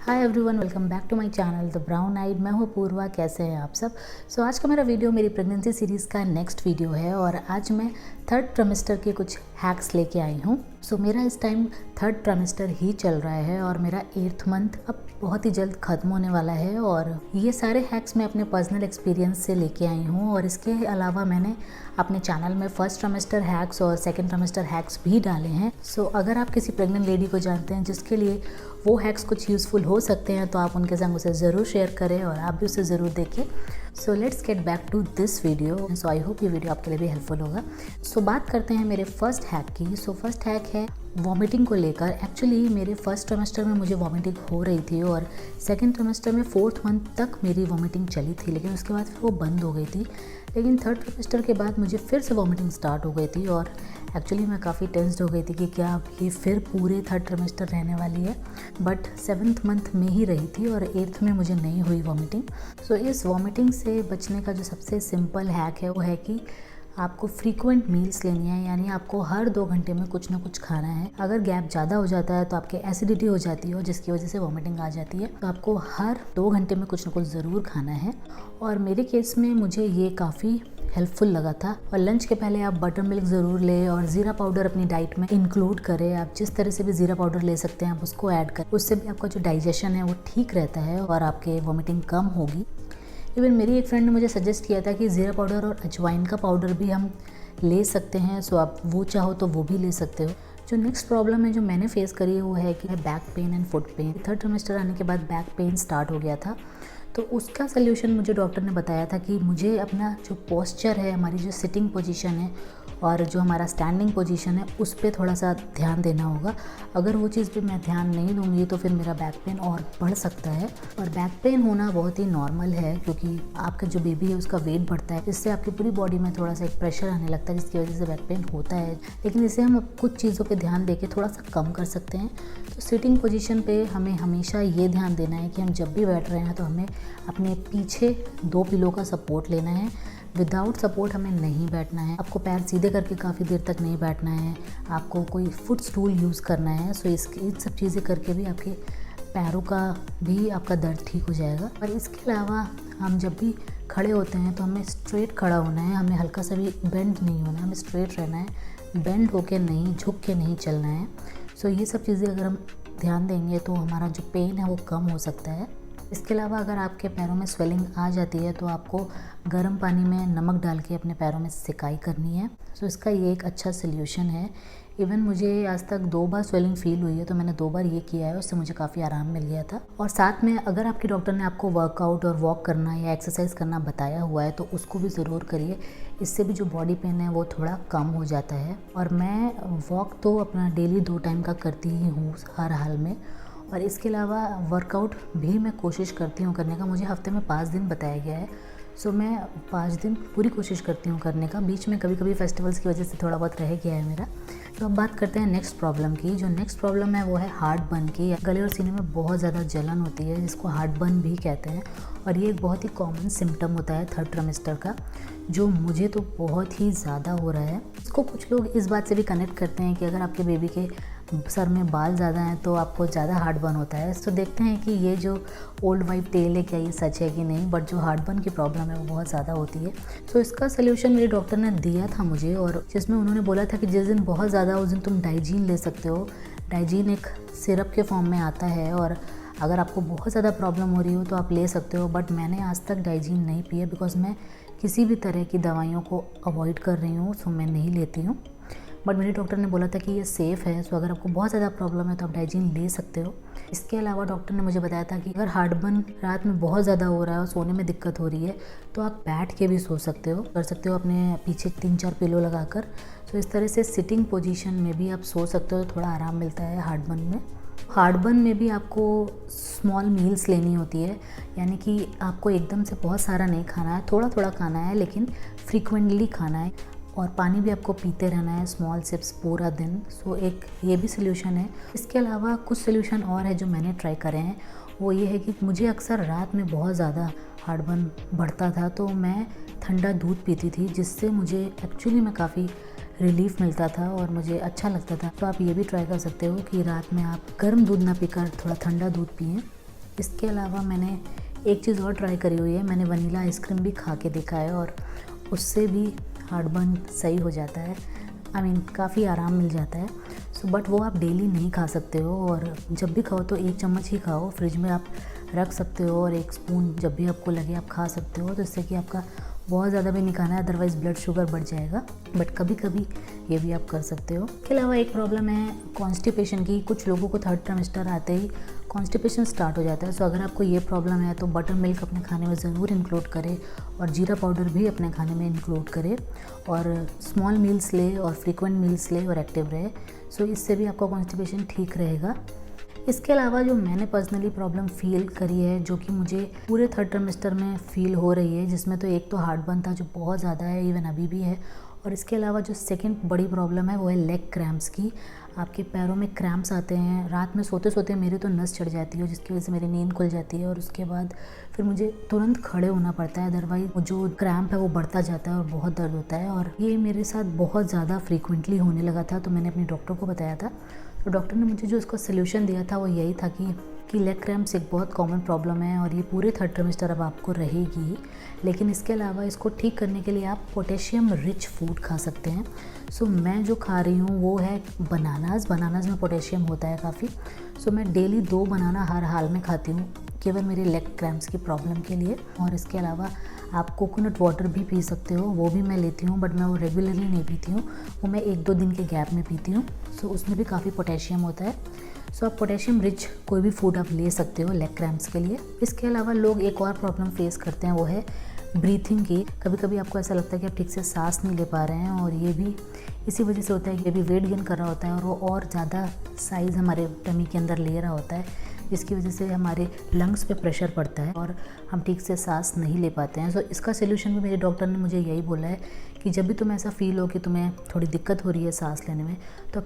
Hi everyone, welcome back to my channel the brown eyed. मैं हूँ पूर्वा। कैसे हैं आप सब? आज का मेरा वीडियो मेरी प्रेगनेंसी सीरीज़ का नेक्स्ट वीडियो है और आज मैं थर्ड ट्राइमेस्टर के कुछ हैक्स लेके आई हूँ। मेरा इस टाइम थर्ड ट्राइमेस्टर ही चल रहा है और मेरा 8th मंथ अब बहुत ही जल्द ख़त्म होने वाला है और ये सारे हैक्स मैं अपने पर्सनल एक्सपीरियंस से लेके आई हूँ और इसके अलावा मैंने अपने चैनल में फर्स्ट ट्राइमेस्टर हैक्स और सेकंड ट्राइमेस्टर हैक्स भी डाले हैं। अगर आप किसी प्रेग्नेंट लेडी को जानते हैं जिसके लिए वो हैक्स कुछ यूज़फुल हो सकते हैं तो आप उनके संग उसे ज़रूर शेयर करें और आप भी उसे ज़रूर देखें। Let's get back to this video. I hope ये वीडियो आपके लिए भी हेल्पफुल होगा। बात करते हैं मेरे फर्स्ट हैक की। फर्स्ट हैक है वॉमिटिंग को लेकर। एक्चुअली मेरे फर्स्ट ट्राइमेस्टर में मुझे वॉमिटिंग हो रही थी और सेकंड ट्राइमेस्टर में 4th मंथ तक मेरी वॉमिटिंग चली थी, लेकिन उसके बाद फिर वो बंद हो गई थी। लेकिन थर्ड ट्राइमेस्टर के बाद मुझे फिर से वॉमिटिंग स्टार्ट हो गई थी और एक्चुअली मैं काफ़ी टेंस्ड हो गई थी कि क्या ये फिर पूरे थर्ड ट्राइमेस्टर रहने वाली है। बट 7th मंथ में ही रही थी और 8th में मुझे नहीं हुई वॉमिटिंग। इस वॉमिटिंग से बचने का जो सबसे सिंपल हैक है वो है कि आपको फ्रीक्वेंट मील्स लेनी है, यानी आपको हर 2 घंटे में कुछ ना कुछ खाना है। अगर गैप ज़्यादा हो जाता है तो आपके एसिडिटी हो जाती है जिसकी वजह से वॉमिटिंग आ जाती है। तो आपको हर 2 घंटे में कुछ ना कुछ ज़रूर खाना है और मेरे केस में मुझे ये काफ़ी हेल्पफुल लगा था। और लंच के पहले आप बटर मिल्क ज़रूर लें और ज़ीरा पाउडर अपनी डाइट में इंक्लूड करें। आप जिस तरह से भी ज़ीरा पाउडर ले सकते हैं आप उसको ऐड करें, उससे भी आपका जो डाइजेशन है वो ठीक रहता है और आपके वॉमिटिंग कम होगी। इवन मेरी एक फ्रेंड ने मुझे सजेस्ट किया था कि ज़ीरा पाउडर और अजवाइन का पाउडर भी हम ले सकते हैं। आप वो चाहो तो वो भी ले सकते हो। जो नेक्स्ट प्रॉब्लम है जो मैंने फेस करी है वो है कि back pain and foot pain. Third trimester आने के बाद बैक पेन स्टार्ट हो गया था, तो उसका सल्यूशन मुझे डॉक्टर ने बताया था कि मुझे अपना जो पोस्चर है, हमारी जो सिटिंग पोजीशन है और जो हमारा स्टैंडिंग पोजीशन है उस पर थोड़ा सा ध्यान देना होगा। अगर वो चीज़ पे मैं ध्यान नहीं दूंगी तो फिर मेरा बैक पेन और बढ़ सकता है। और बैक पेन होना बहुत ही नॉर्मल है क्योंकि आपका जो बेबी है उसका वेट बढ़ता है, इससे आपकी पूरी बॉडी में थोड़ा सा एक प्रेशर आने लगता है जिसकी वजह से बैक पेन होता है। लेकिन इसे हम कुछ चीज़ों पर ध्यान दे के थोड़ा सा कम कर सकते हैं। सिटिंग पोजीशन पे हमें हमेशा ये ध्यान देना है कि हम जब भी बैठ रहे हैं तो हमें अपने पीछे 2 पिलो का सपोर्ट लेना है। विदाउट सपोर्ट हमें नहीं बैठना है। आपको पैर सीधे करके काफ़ी देर तक नहीं बैठना है। आपको कोई फुट स्टूल यूज़ करना है। इन सब चीज़ें करके भी आपके पैरों का भी आपका दर्द ठीक हो जाएगा। और इसके अलावा हम जब भी खड़े होते हैं तो हमें स्ट्रेट खड़ा होना है। हमें हल्का सा भी बेंड नहीं होना है, हमें स्ट्रेट रहना है। बेंड होके नहीं, झुक के नहीं चलना है। ये सब चीज़ें अगर हम ध्यान देंगे तो हमारा जो पेन है वो कम हो सकता है। इसके अलावा अगर आपके पैरों में स्वेलिंग आ जाती है तो आपको गर्म पानी में नमक डाल के अपने पैरों में सिकाई करनी है। इसका ये एक अच्छा सल्यूशन है। इवन मुझे आज तक 2 बार स्वेलिंग फील हुई है तो मैंने 2 बार ये किया है, उससे मुझे काफ़ी आराम मिल गया था। और साथ में अगर आपके डॉक्टर ने आपको वर्कआउट और वॉक करना या एक्सरसाइज करना बताया हुआ है तो उसको भी ज़रूर करिए। इससे भी जो बॉडी पेन है वो थोड़ा कम हो जाता है। और मैं वॉक तो अपना डेली 2 टाइम का करती ही हूँ हर हाल में। और इसके अलावा वर्कआउट भी मैं कोशिश करती हूँ करने का। मुझे हफ्ते में 5 दिन बताया गया है। मैं 5 दिन पूरी कोशिश करती हूँ करने का। बीच में कभी कभी फेस्टिवल्स की वजह से थोड़ा बहुत रह गया है मेरा। अब बात करते हैं नेक्स्ट प्रॉब्लम की। जो नेक्स्ट प्रॉब्लम है वो है हार्ट बर्न की। गले और सीने में बहुत ज़्यादा जलन होती है जिसको हार्ट बर्न भी कहते हैं और ये एक बहुत ही कॉमन सिम्टम होता है थर्ड ट्राइमेस्टर का, जो मुझे तो बहुत ही ज़्यादा हो रहा है। इसको कुछ लोग इस बात से भी कनेक्ट करते हैं कि अगर आपके बेबी के सर में बाल ज़्यादा हैं तो आपको ज़्यादा हार्ट बर्न होता है। देखते हैं कि ये जो ओल्ड वाइफ टेल है क्या ये सच है कि नहीं। बट जो हार्ट बर्न की प्रॉब्लम है वो बहुत ज़्यादा होती है। इसका सल्यूशन मेरे डॉक्टर ने दिया था मुझे और जिसमें उन्होंने बोला था कि जिस दिन बहुत ज़्यादा उस दिन तुम डाइजीन ले सकते हो। डाइजीन एक सिरप के फॉर्म में आता है और अगर आपको बहुत ज़्यादा प्रॉब्लम हो रही हो तो आप ले सकते हो। बट मैंने आज तक डाइजीन नहीं पिया बिकॉज मैं किसी भी तरह की दवाइयों को अवॉइड कर रही हूँ। मैं नहीं लेती हूँ। बट मेरे डॉक्टर ने बोला था कि ये सेफ़ है। अगर आपको बहुत ज़्यादा प्रॉब्लम है तो आप डाइजीन ले सकते हो। इसके अलावा डॉक्टर ने मुझे बताया था कि अगर हार्ट बर्न रात में बहुत ज़्यादा हो रहा है और सोने में दिक्कत हो रही है तो आप बैठ के भी सो सकते हो, कर सकते हो अपने पीछे 3-4 पिलो लगाकर। इस तरह से सिटिंग पोजीशन में भी आप सो सकते हो, थोड़ा आराम मिलता है हार्ट बर्न में। हार्ट बर्न में भी आपको स्मॉल मील्स लेनी होती है, यानी कि आपको एकदम से बहुत सारा नहीं खाना है, थोड़ा थोड़ा खाना है लेकिन फ्रीक्वेंटली खाना है। और पानी भी आपको पीते रहना है, स्मॉल सिप्स पूरा दिन। एक ये भी सोल्यूशन है। इसके अलावा कुछ सोल्यूशन और है जो मैंने ट्राई करे हैं। वो ये है कि मुझे अक्सर रात में बहुत ज़्यादा हार्ट बर्न बढ़ता था तो मैं ठंडा दूध पीती थी, जिससे मुझे एक्चुअली मैं काफ़ी रिलीफ मिलता था और मुझे अच्छा लगता था। तो आप ये भी ट्राई कर सकते हो कि रात में आप गर्म दूध ना पीकर थोड़ा ठंडा दूध पिएं। इसके अलावा मैंने एक चीज़ और ट्राई करी हुई है, मैंने वनीला आइसक्रीम भी खा के देखा है और उससे भी हार्टबर्न सही हो जाता है। काफ़ी आराम मिल जाता है। बट वो आप डेली नहीं खा सकते हो, और जब भी खाओ तो 1 चम्मच ही खाओ। फ्रिज में आप रख सकते हो और 1 स्पून जब भी आपको लगे आप खा सकते हो, तो इससे कि आपका बहुत ज़्यादा भी नहीं खाना है, अदरवाइज़ ब्लड शुगर बढ़ जाएगा। बट कभी कभी ये भी आप कर सकते हो। इसके अलावा एक प्रॉब्लम है कॉन्स्टिपेशन की। कुछ लोगों को 3rd ट्राइमेस्टर आते ही कॉन्स्टिपेशन स्टार्ट हो जाता है। सो अगर आपको ये प्रॉब्लम है तो बटर मिल्क अपने खाने में ज़रूर इंक्लूड करें, और जीरा पाउडर भी अपने खाने में इंक्लूड करें, और स्मॉल मील्स ले और फ्रीक्वेंट मील्स ले और एक्टिव रहे। सो इससे भी आपका कॉन्स्टिपेशन ठीक रहेगा। इसके अलावा जो मैंने पर्सनली प्रॉब्लम फ़ील करी है, जो कि मुझे पूरे 3rd ट्राइमेस्टर में फ़ील हो रही है, जिसमें तो एक तो हार्टबर्न था जो बहुत ज़्यादा है, इवन अभी भी है, और इसके अलावा जो सेकंड बड़ी प्रॉब्लम है वो है लेग क्रैम्प्स की। आपके पैरों में क्रैम्प्स आते हैं, रात में सोते सोते मेरी तो नस चढ़ जाती है, जिसकी वजह से मेरी नींद खुल जाती है, और उसके बाद फिर मुझे तुरंत खड़े होना पड़ता है, अदरवाइज जो क्रैम्प है वो बढ़ता जाता है और बहुत दर्द होता है। और ये मेरे साथ बहुत ज़्यादा फ्रीक्वेंटली होने लगा था। तो मैंने अपने डॉक्टर को बताया था, तो डॉक्टर ने मुझे जो इसका सोल्यूशन दिया था वो यही था कि लेग क्रैम्प्स एक बहुत कॉमन प्रॉब्लम है और ये पूरे 3rd ट्राइमेस्टर अब आपको रहेगी। लेकिन इसके अलावा इसको ठीक करने के लिए आप पोटेशियम रिच फूड खा सकते हैं। सो मैं जो खा रही हूँ वो है बनानास में पोटेशियम होता है काफ़ी। सो मैं डेली 2 बनाना हर हाल में खाती हूँ, केवल मेरे लेग क्रैम्प्स की प्रॉब्लम के लिए। और इसके अलावा आप कोकोनट वाटर भी पी सकते हो, वो भी मैं लेती हूँ, बट मैं वो रेगुलरली नहीं पीती हूँ, वो मैं 1-2 दिन के गैप में पीती हूँ। सो उसमें भी काफ़ी पोटेशियम होता है। सो आप पोटेशियम रिच कोई भी फूड आप ले सकते हो लेग क्रैम्प्स के लिए। इसके अलावा लोग एक और प्रॉब्लम फेस करते हैं, वो है ब्रीथिंग की। कभी कभी आपको ऐसा लगता है कि आप ठीक से सांस नहीं ले पा रहे हैं, और ये भी इसी वजह से होता है कि अभी वेट गेन कर रहा होता है और वो और ज़्यादा साइज़ हमारे टमी के अंदर ले रहा होता है, जिसकी वजह से हमारे लंग्स पे प्रेशर पड़ता है और हम ठीक से सांस नहीं ले पाते हैं। सो इसका सोल्यूशन भी मेरे डॉक्टर ने मुझे यही बोला है कि जब भी तुम्हें ऐसा फील हो कि तुम्हें थोड़ी दिक्कत हो रही है सांस लेने में, तो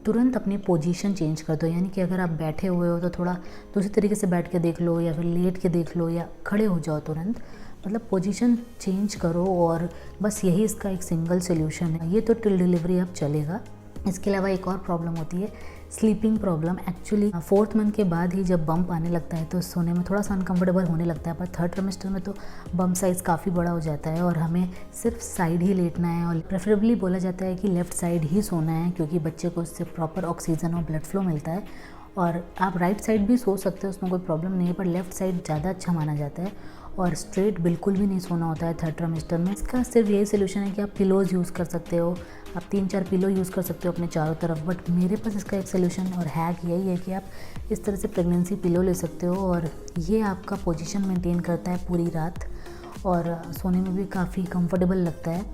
तुरंत अपनी पोजीशन चेंज कर दो। यानी कि अगर आप बैठे हुए हो तो थोड़ा दूसरी तरीके से बैठ के देख लो, या फिर लेट के देख लो, या खड़े हो जाओ तुरंत। मतलब पोजीशन चेंज करो, और बस यही इसका एक सिंगल सोल्यूशन है। ये तो टिल डिलीवरी अब चलेगा। इसके अलावा एक और प्रॉब्लम होती है sleeping problem. Actually 4th month के बाद ही जब बम्प आने लगता है तो सोने में थोड़ा सा अनकम्फर्टेबल होने लगता है, पर 3rd ट्राइमेस्टर में तो बम्प साइज़ काफ़ी बड़ा हो जाता है और हमें सिर्फ साइड ही लेटना है, और प्रेफरेबली बोला जाता है कि लेफ़्ट साइड ही सोना है, क्योंकि बच्चे को उससे प्रॉपर ऑक्सीजन और ब्लड फ्लो मिलता है। और आप राइट साइड भी सो सकते हो, उसमें कोई प्रॉब्लम नहीं है, पर लेफ़्ट साइड ज़्यादा अच्छा माना जाता है। और स्ट्रेट बिल्कुल भी नहीं सोना होता है 3rd ट्राइमेस्टर में। इसका सिर्फ यही सोल्यूशन है कि आप पिलोज़ यूज़ कर सकते हो, आप 3-4 पिलो यूज़ कर सकते हो अपने चारों तरफ। बट मेरे पास इसका एक सोल्यूशन और हैक यही है कि आप इस तरह से प्रेगनेंसी पिलो ले सकते हो, और ये आपका पोजीशन मेंटेन करता है पूरी रात, और सोने में भी काफ़ी कंफर्टेबल लगता है,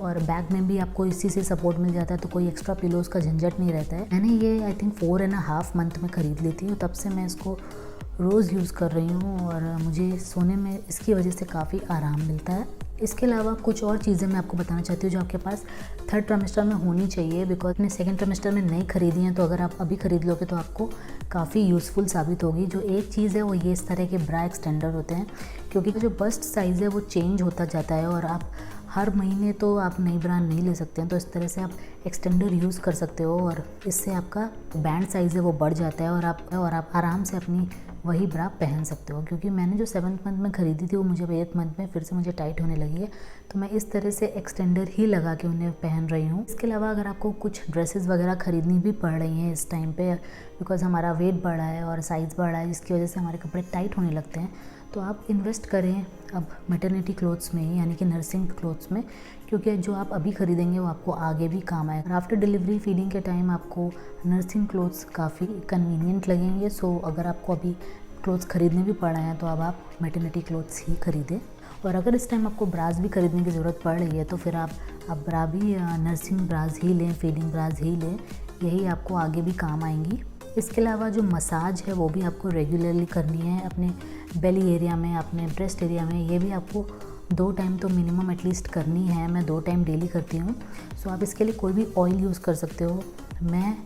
और बैक में भी आपको इसी से सपोर्ट मिल जाता है, तो कोई एक्स्ट्रा पिलोज़ का झंझट नहीं रहता है। मैंने ये आई थिंक 4.5 मंथ में ख़रीद ली थी, तब से मैं इसको रोज़ यूज़ कर रही हूँ, और मुझे सोने में इसकी वजह से काफ़ी आराम मिलता है। इसके अलावा कुछ और चीज़ें मैं आपको बताना चाहती हूँ जो आपके पास 3rd ट्राइमेस्टर में होनी चाहिए, बिकॉज अपने 2nd ट्राइमेस्टर में नहीं खरीदी हैं, तो अगर आप अभी ख़रीद लोगे तो आपको काफ़ी यूज़फुल साबित होगी। जो एक चीज़ है वो ये इस तरह के ब्रा एक्सटेंडर होते हैं, क्योंकि जो बस्ट साइज़ है वो चेंज होता जाता है और आप हर महीने तो आप नई ब्रा नहीं ले सकते हैं, तो इस तरह से आप एक्सटेंडर यूज़ कर सकते हो, और इससे आपका बैंड साइज़ है वो बढ़ जाता है, और आप आराम से अपनी वही ब्रा पहन सकते हो। क्योंकि मैंने जो 7th मंथ में ख़रीदी थी वो मुझे 8th मंथ में फिर से मुझे टाइट होने लगी है, तो मैं इस तरह से एक्सटेंडर ही लगा के उन्हें पहन रही हूँ। इसके अलावा अगर आपको कुछ ड्रेसेस वगैरह ख़रीदनी भी पड़ रही हैं इस टाइम पे, बिकॉज हमारा वेट बढ़ा है और साइज़ बढ़ा है, जिसकी वजह से हमारे कपड़े टाइट होने लगते हैं, तो आप इन्वेस्ट करें अब मैटरनिटी क्लोथ्स में ही, यानी कि नर्सिंग क्लोथ्स में, क्योंकि जो आप अभी ख़रीदेंगे वो आपको आगे भी काम आएगा। आफ्टर डिलीवरी फीडिंग के टाइम आपको नर्सिंग क्लोथ्स काफ़ी कन्वीनियंट लगेंगे। सो अगर आपको अभी क्लोथ्स ख़रीदने भी पड़ रहे हैं तो अब आप मैटरनिटी क्लोथ्स ही ख़रीदें। और अगर इस टाइम आपको ब्रास भी ख़रीदने की ज़रूरत पड़ रही है तो फिर आप ब्रा भी नर्सिंग ब्रास ही लें, फीडिंग ब्रास ही लें, यही आपको आगे भी काम आएंगी। इसके अलावा जो मसाज है वो भी आपको रेगुलरली करनी है अपने बेली एरिया में, अपने ब्रेस्ट एरिया में, ये भी आपको 2 टाइम तो मिनिमम एटलीस्ट करनी है। मैं 2 टाइम डेली करती हूँ। सो आप इसके लिए कोई भी ऑयल यूज़ कर सकते हो। मैं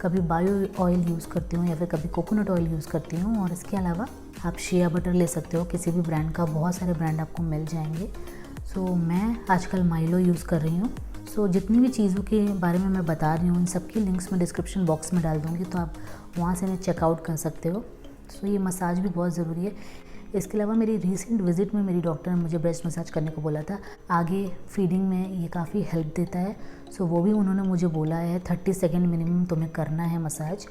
कभी बायो ऑयल यूज़ करती हूँ या फिर कभी कोकोनट ऑयल यूज़ करती हूँ, और इसके अलावा आप शिया बटर ले सकते हो किसी भी ब्रांड का, बहुत सारे ब्रांड आपको मिल जाएंगे। सो मैं आजकल माइलो यूज़ कर रही हूँ। सो जितनी भी चीज़ों के बारे में मैं बता रही हूँ इन सब की लिंक्स मैं डिस्क्रिप्शन बॉक्स में डाल दूँगी, तो आप वहाँ से इन्हें चेकआउट कर सकते हो। सो ये मसाज भी बहुत ज़रूरी है। इसके अलावा मेरी रीसेंट विज़िट में मेरी डॉक्टर ने मुझे ब्रेस्ट मसाज करने को बोला था। आगे फीडिंग में ये काफ़ी हेल्प देता है। सो वो भी उन्होंने मुझे बोला है 30 सेकेंड मिनिमम तुम्हें करना है मसाज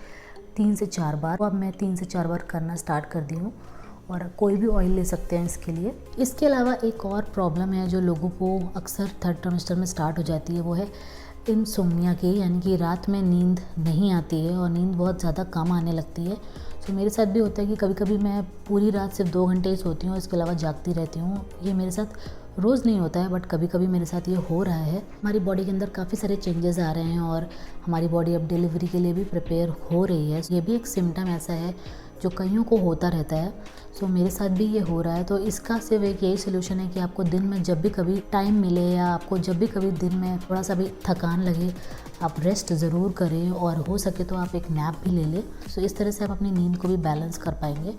3 से 4 बार। तो अब मैं 3 से 4 बार करना स्टार्ट कर दी हूँ और कोई भी ऑयल ले सकते हैं इसके लिए। इसके अलावा एक और प्रॉब्लम है जो लोगों को अक्सर थर्ड ट्राइमेस्टर में स्टार्ट हो जाती है, वो है इंसोम्निया की, यानी कि रात में नींद नहीं आती है और नींद बहुत ज़्यादा कम आने लगती है। सो मेरे साथ भी होता है कि कभी कभी मैं पूरी रात सिर्फ 2 घंटे ही सोती हूँ, इसके अलावा जागती रहती हूँ। ये मेरे साथ रोज़ नहीं होता है, बट कभी कभी मेरे साथ ये हो रहा है। हमारी बॉडी के अंदर काफ़ी सारे चेंजेस आ रहे हैं और हमारी बॉडी अब डिलीवरी के लिए भी प्रिपेयर हो रही है। ये भी एक सिम्टम ऐसा है जो कईयों को होता रहता है। सो मेरे साथ भी ये हो रहा है। तो इसका सिर्फ एक यही सोल्यूशन है कि आपको दिन में जब भी कभी टाइम मिले या आपको जब भी कभी दिन में थोड़ा सा भी थकान लगे, आप रेस्ट ज़रूर करें और हो सके तो आप एक नैप भी ले लें। सो इस तरह से आप अपनी नींद को भी बैलेंस कर पाएंगे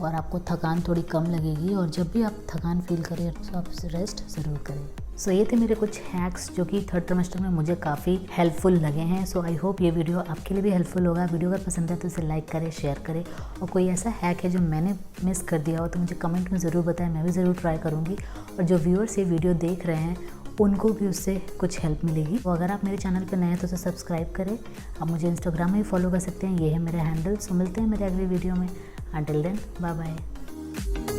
और आपको थकान थोड़ी कम लगेगी। और जब भी आप थकान फील करें तो आप रेस्ट ज़रूर करें। सो ये थे मेरे कुछ हैक्स जो कि थर्ड ट्राइमेस्टर में मुझे काफ़ी हेल्पफुल लगे हैं। सो आई होप ये वीडियो आपके लिए भी हेल्पफुल होगा। वीडियो अगर पसंद है तो इसे लाइक करें, शेयर करें, और कोई ऐसा हैक है जो मैंने मिस कर दिया हो तो मुझे कमेंट में ज़रूर बताएं, मैं भी ज़रूर ट्राई करूँगी। और जो व्यूअर्स ये वीडियो देख रहे हैं उनको भी उससे कुछ हेल्प मिलेगी। तो अगर आप मेरे चैनल पर नए हैं तो उसे सब्सक्राइब करें। आप मुझे इंस्टाग्राम में भी फॉलो कर सकते हैं, ये है मेरा हैंडल। सो मिलते हैं मेरे अगले वीडियो में। Until then, bye bye.